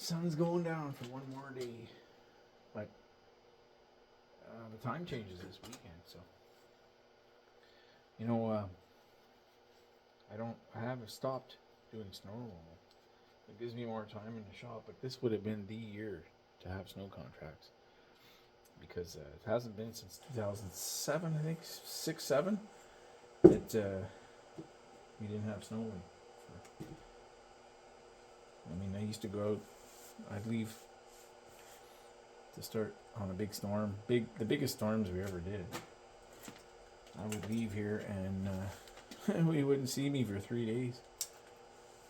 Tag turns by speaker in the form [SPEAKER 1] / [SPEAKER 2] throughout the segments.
[SPEAKER 1] Sun's going down for one more day, but the time changes this weekend, so I haven't stopped doing snow removal. It gives me more time in the shop, but this would have been the year to have snow contracts because it hasn't been since 2007, I think, 6, 7, that we didn't have snow. I used to go out. I'd leave to start on a big storm, the biggest storms we ever did. I would leave here and we wouldn't see me for 3 days.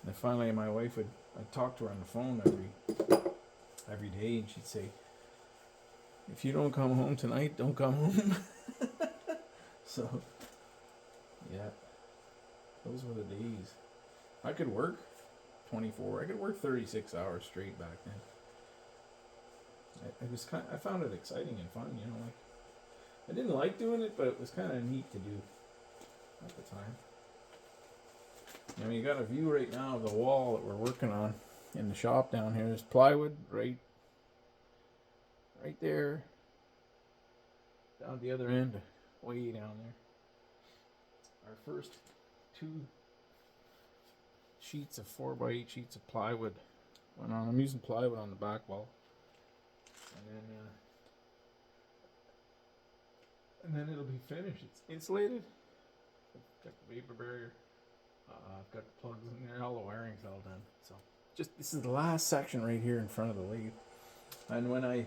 [SPEAKER 1] And then finally, my wife I'd talk to her on the phone every day, and she'd say, "If you don't come home tonight, don't come home." So, yeah, those were the days. I could work 24. I could work 36 hours straight back then. I found it exciting and fun, like I didn't like doing it, but it was kind of neat to do at the time. You got a view right now of the wall that we're working on in the shop down here. There's plywood right there, down the other end, way down there. Our first 2 sheets of 4x8 sheets of plywood went on. I'm using plywood on the back wall, and then it'll be finished. It's insulated. I've got the vapor barrier. I've got the plugs in there. All the wiring's all done. So this is the last section right here in front of the lathe. And when I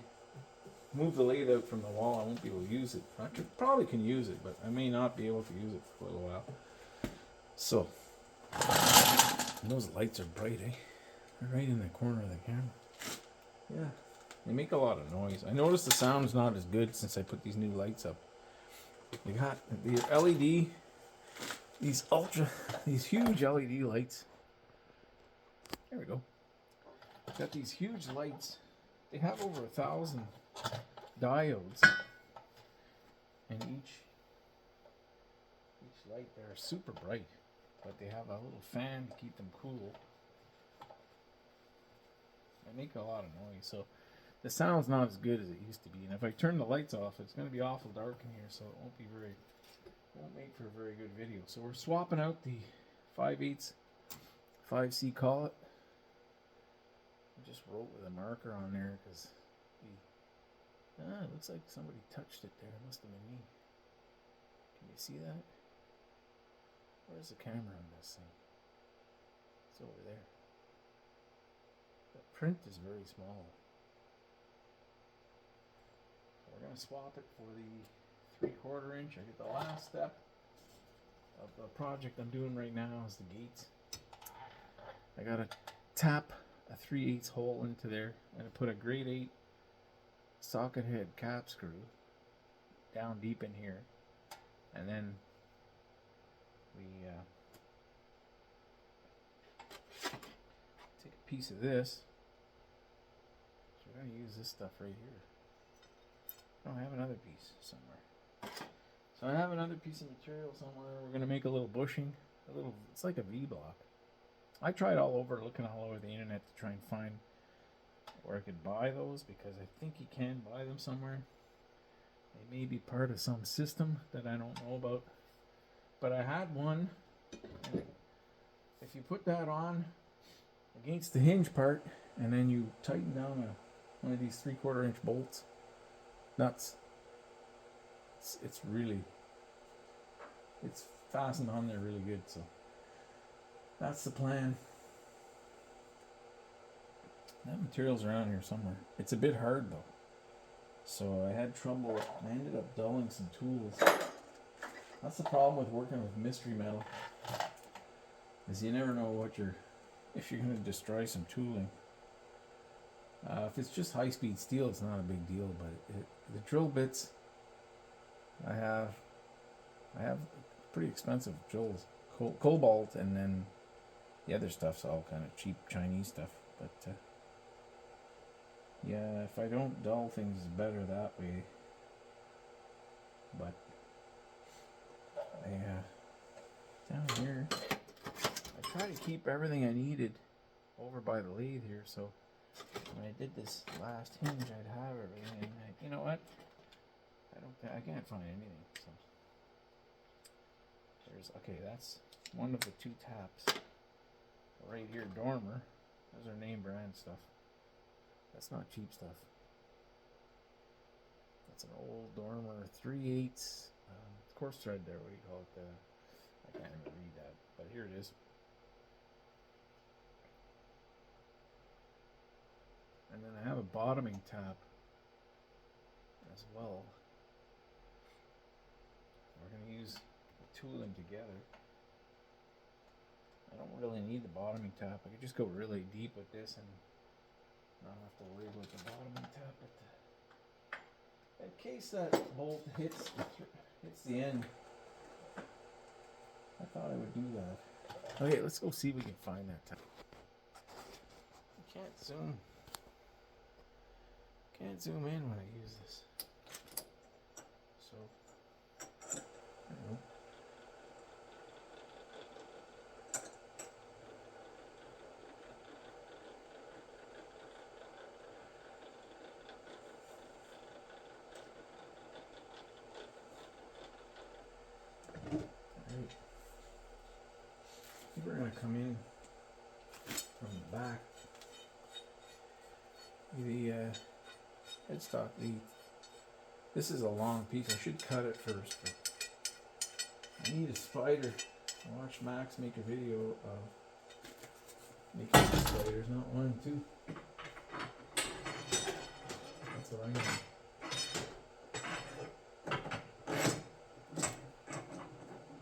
[SPEAKER 1] move the lathe out from the wall, I won't be able to use it. I probably can use it, but I may not be able to use it for a little while. So, and those lights are bright, eh? They're right in the corner of the camera. Yeah, they make a lot of noise. I noticed the sound's not as good since I put these new lights up. They got the LED, these huge LED lights. There we go. Got these huge lights. They have over 1,000 diodes, and each light, they're super bright, but they have a little fan to keep them cool. They make a lot of noise, so the sound's not as good as it used to be. And if I turn the lights off, it's going to be awful dark in here, so it won't make for a very good video. So we're swapping out the 5/8 5C collet. I just wrote with a marker on there because it looks like somebody touched it there. It must have been me. Can you see that? Where's the camera on this thing? It's over there. The print is very small. So we're going to swap it for the 3/4 inch. I get the last step of the project I'm doing right now is the gates. I got to tap a 3/8 hole into there and put a grade 8 socket head cap screw down deep in here, and then we take a piece of this. So we're going to use this stuff right here. I have another piece somewhere. So I have another piece of material somewhere. We're going to make a little bushing. It's like a V-block. I tried looking all over the internet to try and find where I could buy those, because I think you can buy them somewhere. They may be part of some system that I don't know about. But I had one. If you put that on against the hinge part, and then you tighten down one of these 3/4 inch bolts, nuts, it's fastened on there really good. So that's the plan. That material's around here somewhere. It's a bit hard though, so I had trouble. I ended up dulling some tools. That's the problem with working with mystery metal, is you never know if you're going to destroy some tooling. If it's just high-speed steel, it's not a big deal, but the drill bits, I have pretty expensive drills, cobalt, and then the other stuff's all kind of cheap Chinese stuff. But yeah, if I don't dull things, it's better that way. But down here, I try to keep everything I needed over by the lathe here, so when I did this last hinge, I'd have everything. You know what? I can't find anything. So okay. That's one of the two taps. Right here, Dormer. Those are name brand stuff. That's not cheap stuff. That's an old Dormer 3/8 coarse thread there. What do you call it? I can't even read that, but here it is. And then I have a bottoming tap as well. We're going to use the tooling together. I don't really need the bottoming tap. I could just go really deep with this and not have to worry about the bottoming tap. But in case that bolt hits the end, I thought I would do that. Okay, let's go see if we can find that tap. I can't zoom in when I use this. So, I don't know. I think we're going to come in from the back. The headstock, this is a long piece. I should cut it first, but I need a spider. I watched Max make a video of making spiders, not one, two. That's what I'm going to.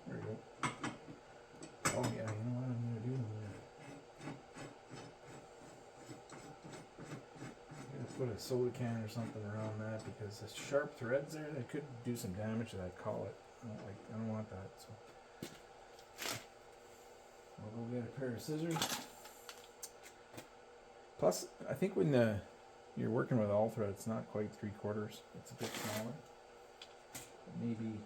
[SPEAKER 1] There we go. Oh yeah, you know what I'm going to do? I'm going to put a soda can or something around that because the sharp threads there, they could do some damage to that collet. I don't want that, so I'll go get a pair of scissors. Plus, I think when you're working with all thread, it's not quite 3/4. It's a bit smaller. Maybe.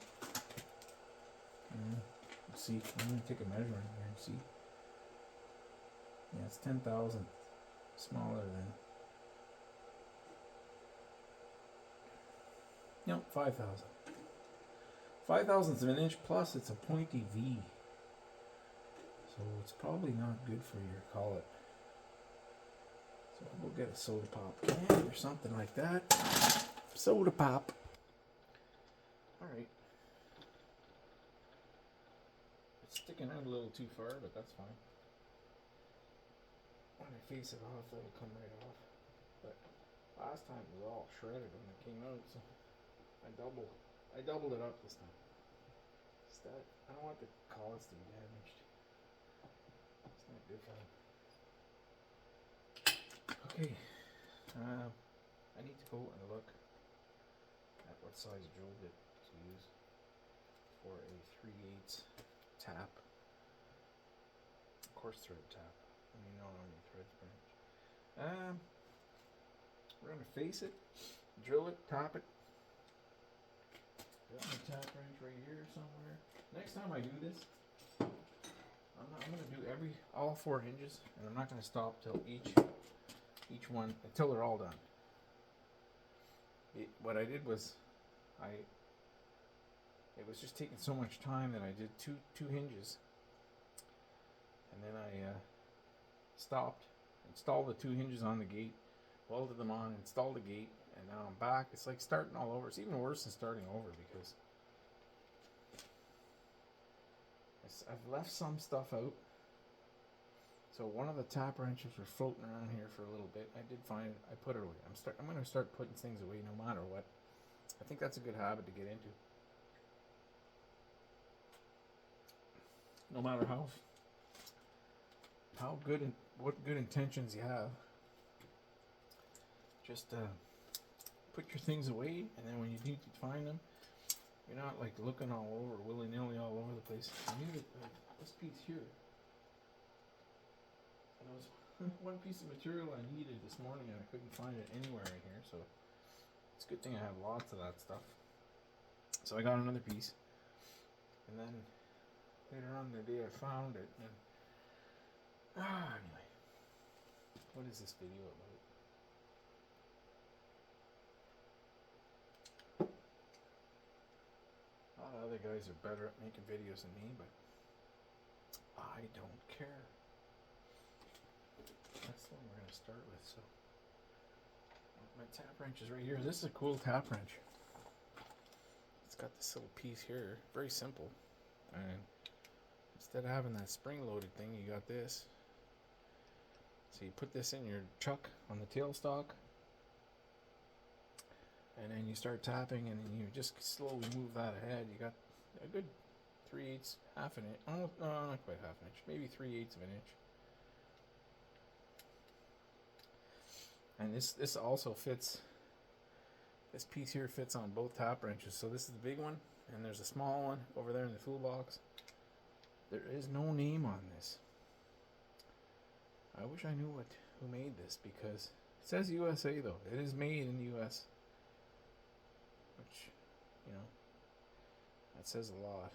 [SPEAKER 1] Let's see. I'm gonna take a measurement here and see. Yeah, it's 10,000 smaller than. No, 5,000. 5,000ths of an inch, plus it's a pointy V. So it's probably not good for your collet. So we'll get a soda pop can or something like that. Soda pop. Alright. It's sticking out a little too far, but that's fine. When I face it off, that'll come right off. But last time it was all shredded when it came out, so I doubled it up this time. I don't want the collets to be damaged. It's not good for them. Okay, I need to go and look at what size drill bit to use for a 3/8 tap, coarse thread tap. I mean, not on your threads branch. We're gonna face it, drill it, tap it. Got my tap wrench right here somewhere. Next time I do this, I'm gonna do all 4 hinges, and I'm not gonna stop till each one until they're all done. What I did was, it was just taking so much time that I did two hinges, and then I stopped, installed the 2 hinges on the gate, welded them on, installed the gate, and now I'm back. It's like starting all over. It's even worse than starting over because I've left some stuff out. So one of the tap wrenches were floating around here for a little bit. I did find it. I put it away. I'm going to start putting things away no matter what. I think that's a good habit to get into. No matter how good and what good intentions you have, just put your things away, and then when you need to find them, you're not like looking all over, willy-nilly all over the place. I knew that this piece here. There was one piece of material I needed this morning and I couldn't find it anywhere in here, so it's a good thing I have lots of that stuff. So I got another piece, and then later on in the day I found it, and anyway, what is this video about? guys are better at making videos than me, but I don't care. That's the one we're going to start with. So my tap wrench is right here. This is a cool tap wrench. It's got this little piece here. Very simple. And instead of having that spring-loaded thing, you got this. So you put this in your chuck on the tailstock, and then you start tapping, and then you just slowly move that ahead. You got a good 3/8, half an inch, almost, no, not quite half an inch, maybe 3/8 of an inch. And this also fits. This piece here fits on both tap wrenches. So this is the big one, and there's a small one over there in the toolbox. There is no name on this. I wish I knew who made this, because it says USA though. It is made in the US, which, you know, that says a lot.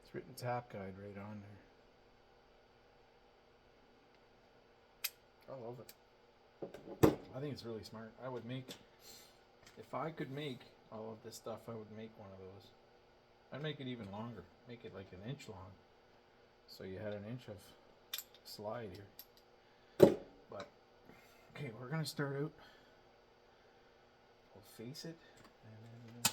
[SPEAKER 1] It's written tap guide right on there. I love it. I think it's really smart. I would make, if I could make all of this stuff, I would make one of those. I'd make it even longer. Make it like an inch long. So you had an inch of slide here. But, okay, we're going to start out. We'll face it. And then,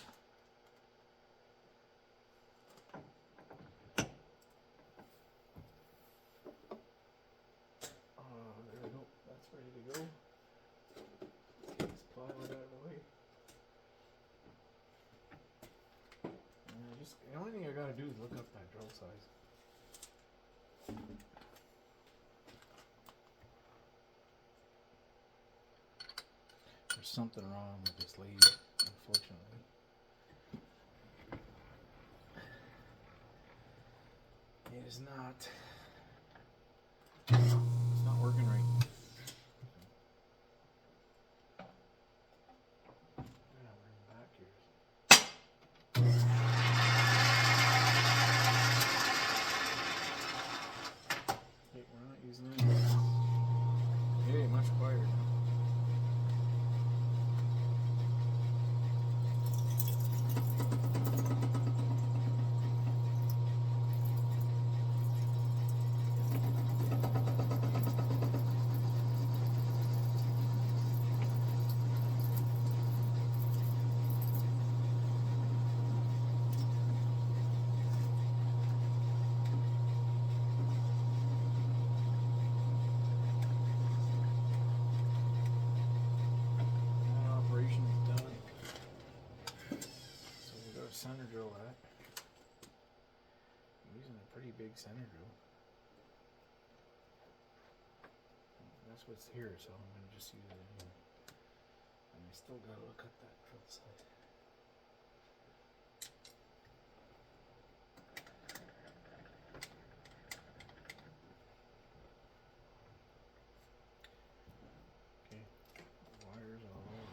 [SPEAKER 1] there we go. That's ready to go. Get this plywood out of the way. The only thing I gotta do is look up that drill size. There's something wrong with this lathe, unfortunately. It is not. It's not working right. Hey, much quieter now. Center drill at. I'm using a pretty big center drill. That's what's here, so I'm going to just use it anyway. And I still got to look up that drill side. Okay, wires all over.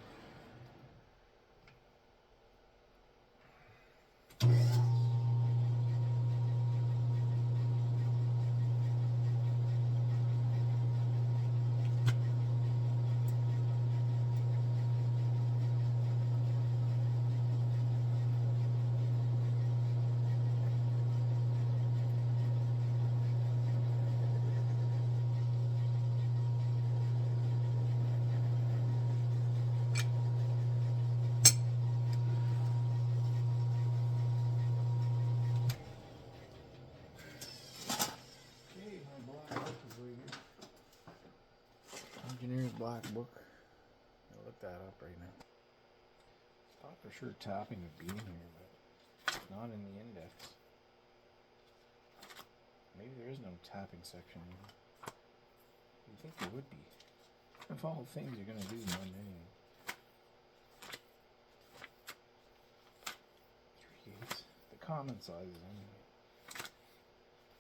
[SPEAKER 1] Engineer's Black Book. I'll look that up right now. I thought for sure tapping would be in here, but it's not in the index. Maybe there is no tapping section. You'd think there would be. Of all the things you're going to do more than anything. 3/8. The common sizes anyway.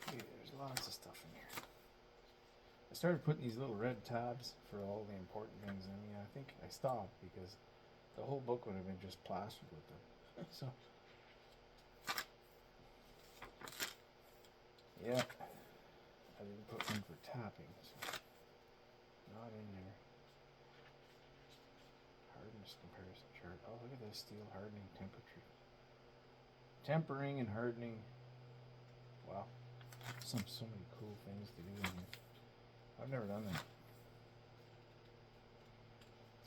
[SPEAKER 1] Okay, there's lots of stuff in here. I started putting these little red tabs for all the important things in. I think I stopped because the whole book would have been just plastered with them. So, yeah, I didn't put one for tapping, so not in there. Hardened Thickness comparison chart. Oh, look at this steel hardening temperature. Tempering and hardening. Wow. So many cool things to do in here. I've never done that.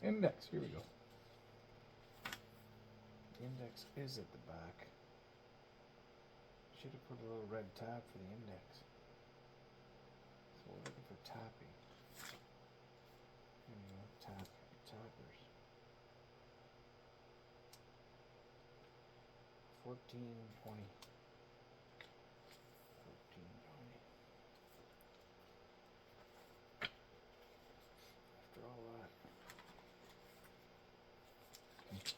[SPEAKER 1] Index. Here we go. The index is at the back. Should have put a little red tab for the index. So we're looking for tapping. Here we go. Tappers. 1420. 1420. After all that. Okay.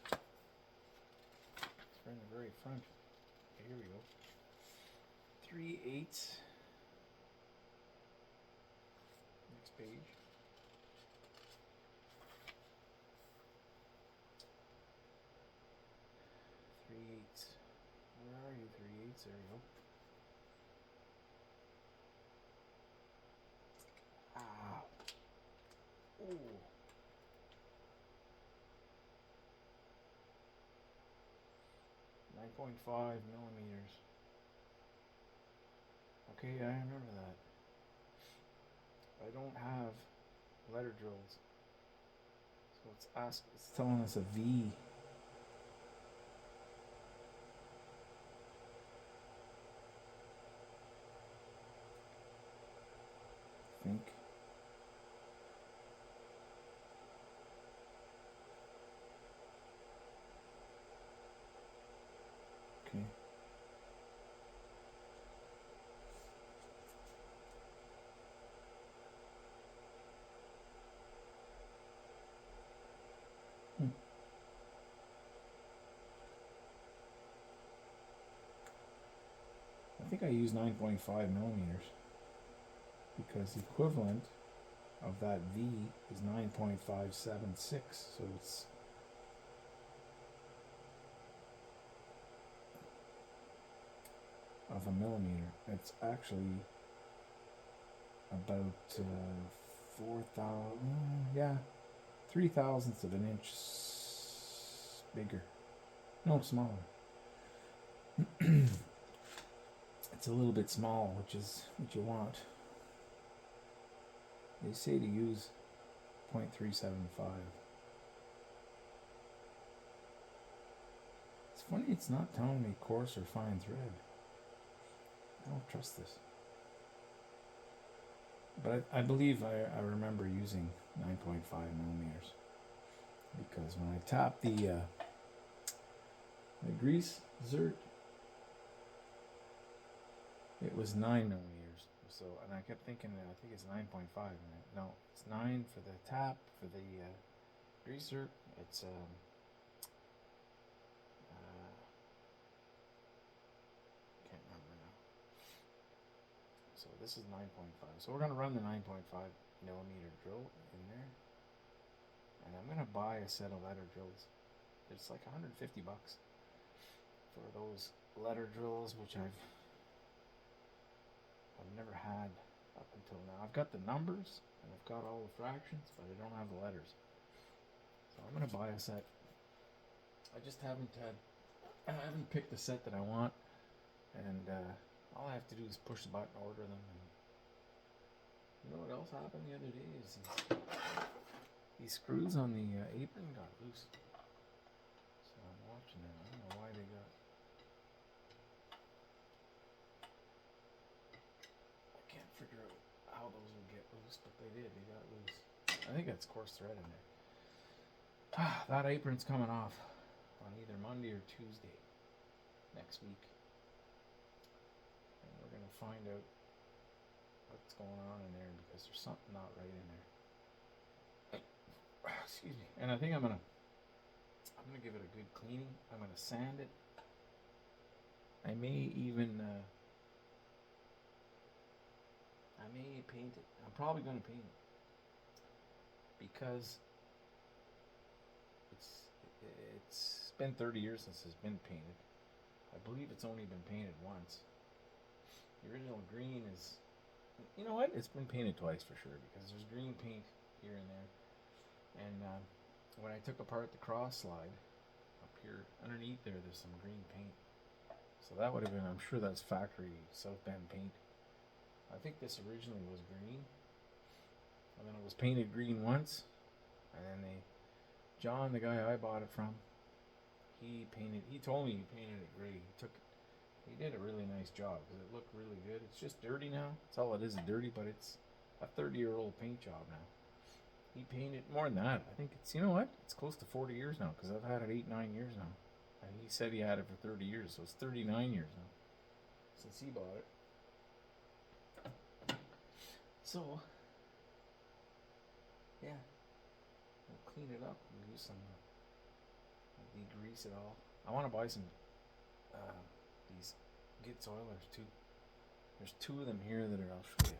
[SPEAKER 1] We're in the very front. Okay, here we go. 3/8. Next page. 3/8. Where are you? 3/8. There we go. Ah. Ooh. 9.5 millimeters. Okay, I remember that. I don't have letter drills. So it's telling us a V. I think. Okay. I think I use 9.5 millimeters because the equivalent of that V is 9.576, so it's of a millimeter. It's actually about 3 thousandths of an inch bigger. No, smaller. It's a little bit small, which is what you want. They say to use 0.375. It's funny it's not telling me coarse or fine thread. I don't trust this. But I believe I remember using 9.5 millimeters. Because when I tapped the grease zert, it was 9 millimeters. So, and I kept thinking that I think it's 9.5. No, it's 9 for the tap, for the greaser. It's can't remember now. So this is 9.5. So we're gonna run the 9.5 millimeter drill in there, and I'm gonna buy a set of letter drills. It's like 150 bucks for those letter drills, which I've never had up until now. I've got the numbers and I've got all the fractions, but I don't have the letters. So I'm gonna buy a set. I just haven't picked the set that I want, and all I have to do is push the button, order them, and you know what else happened the other day is these screws on the apron got loose. So I'm watching that. I don't know why they got. I can't figure out how those would get loose, but they did. They got loose. I think that's coarse thread in there. That apron's coming off on either Monday or Tuesday next week. And we're going to find out what's going on in there because there's something not right in there. Excuse me. And I think I'm gonna give it a good cleaning. I'm gonna sand it. I may even paint it. I'm probably gonna paint it because it's been 30 years since it's been painted. I believe it's only been painted once. The original green is, you know what? It's been painted twice for sure because there's green paint here and there. And when I took apart the cross slide, up here underneath there's some green paint. So that would have been, I'm sure that's factory South Bend paint. I think this originally was green, and then it was painted green once, and then John, the guy I bought it from, he told me he painted it gray. He did a really nice job because it looked really good. It's just dirty now. That's all it is dirty, but it's a 30-year-old paint job now. He painted more than that. I think it's, you know what? It's close to 40 years now because I've had it 8-9 years now. And he said he had it for 30 years, so it's 39 years now since he bought it. So, yeah, we'll clean it up. We'll use some, degrease it all. I want to buy some these Gitz oilers too. There's 2 of them here that I'll show you.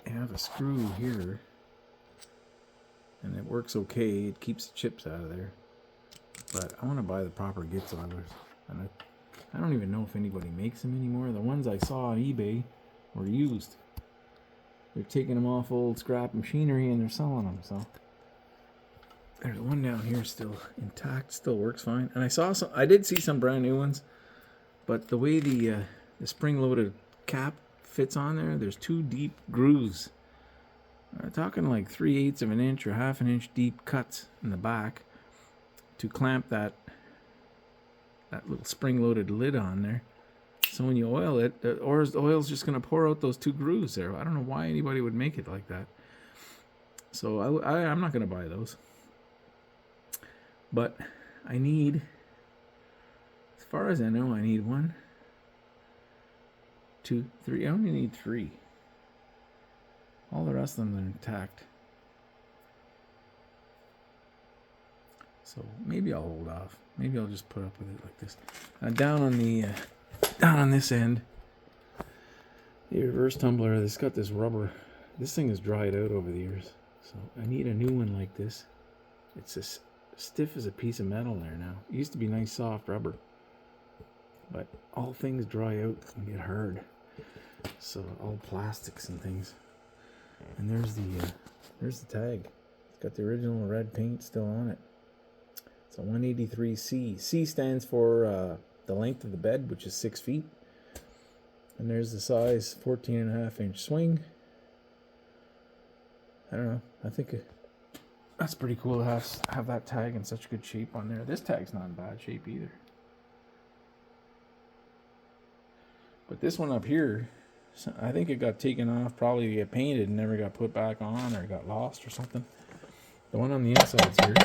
[SPEAKER 1] I have a screw here, and it works okay. It keeps the chips out of there. But I want to buy the proper Gitz oilers, and I don't even know if anybody makes them anymore. The ones I saw on eBay were used. They're taking them off old scrap machinery and they're selling them. So there's one down here still intact, still works fine. And I did see some brand new ones, but the way the spring-loaded cap fits on there, there's 2 deep grooves. I'm talking like 3/8 of an inch or half an inch deep cuts in the back to clamp that little spring-loaded lid on there. So when you oil it, the oil's just going to pour out those 2 grooves there. I don't know why anybody would make it like that. So I'm not going to buy those. But I need, as far as I know, I need 1, 2, 3. I only need 3. All the rest of them are intact. So maybe I'll hold off. Maybe I'll just put up with it like this. Down on this end, the reverse tumbler, it's got this rubber. This thing is dried out over the years. So I need a new one like this. It's as stiff as a piece of metal there now. It used to be nice soft rubber. But all things dry out and get hard. So all plastics and things. And there's the tag. It's got the original red paint still on it. It's a 183C. C stands for the length of the bed, which is 6 feet. And there's the size, 14.5-inch swing. I don't know. I think that's pretty cool to have that tag in such good shape on there. This tag's not in bad shape either. But this one up here, I think it got taken off, probably to get painted and never got put back on, or got lost or something. The one on the inside's here.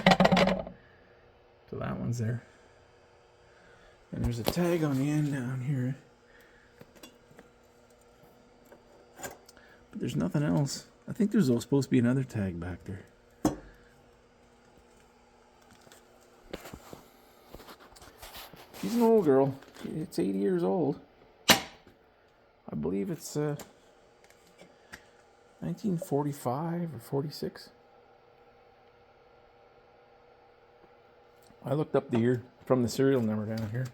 [SPEAKER 1] So that one's there. And there's a tag on the end down here. But there's nothing else. I think there's supposed to be another tag back there. She's an old girl. It's 80 years old. I believe it's 1945 or 46. I looked up the year from the serial number down here.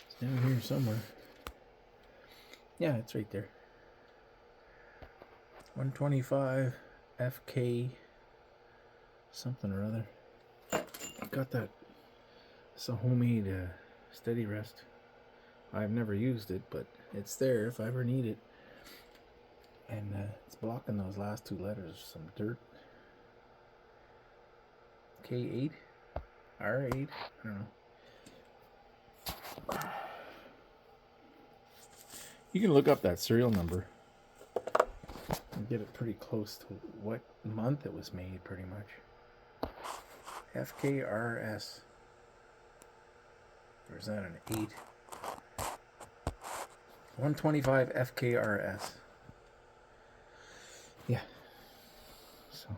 [SPEAKER 1] It's down here somewhere. Yeah, it's right there. 125 FK something or other. I got that. It's a homemade steady rest. I've never used it, but it's there if I ever need it. And it's blocking those last 2 letters. Some dirt. K8? R8? I don't know. You can look up that serial number and get it pretty close to what month it was made, pretty much. FKRS. Or is that an 8? 125 FKRS. Yeah. So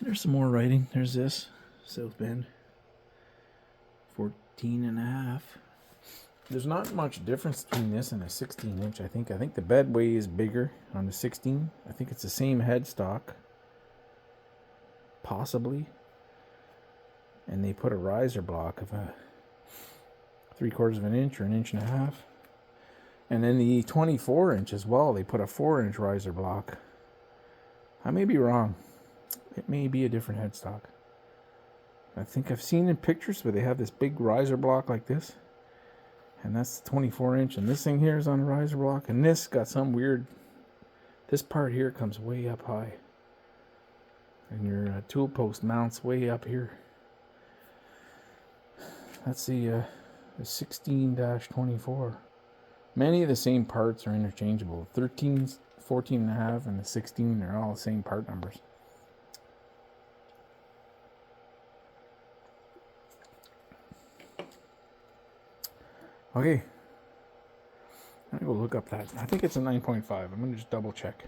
[SPEAKER 1] there's some more writing. There's this. South Bend. 14.5. There's not much difference between this and a 16-inch, I think. I think the bedway is bigger on the 16. I think it's the same headstock. Possibly. And they put a riser block of a 3/4 of an inch or 1.5 inches. And then the 24-inch as well, they put a 4-inch riser block. I may be wrong. It may be a different headstock. I think I've seen in pictures where they have this big riser block like this. And that's the 24-inch. And this thing here is on a riser block. And this got some weird... This part here comes way up high. And your tool post mounts way up here. That's the 16-24. Many of the same parts are interchangeable. 13, 14.5, and the 16 are all the same part numbers. Okay. I'm going to go look up that. I think it's a 9.5. I'm going to just double check.